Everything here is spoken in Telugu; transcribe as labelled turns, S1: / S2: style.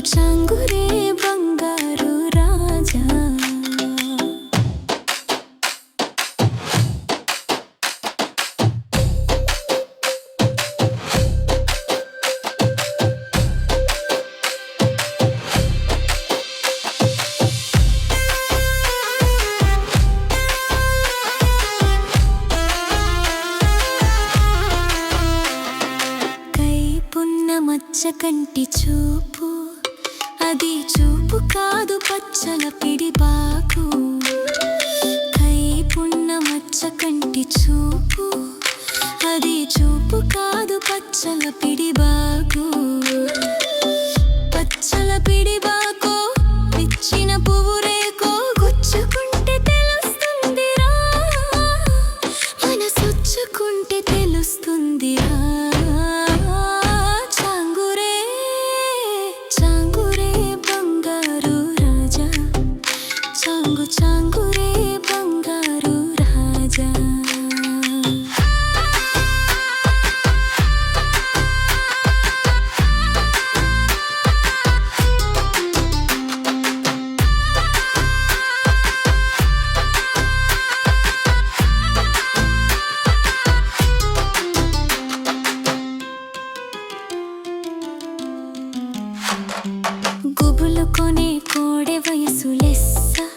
S1: చాంగురే బంగారు రాజా మచ్చ కంటి చూపు అది చూపు కాదు పచ్చల పిడిబాకు కైపున్న మచ్చ కంటి చూపు అది చూపు కాదు పచ్చల పిడిబాకు పచ్చల పిడిబాకు పిచ్చిన పువ్వు రేకో గుచ్చుకుంటే తెలుస్తుందిరా మనసొచ్చుకుంటే తెలుస్తుందిరా చాంగురే బంగారు రాజా గుబులు కొనే కోడె వయసు లెస్స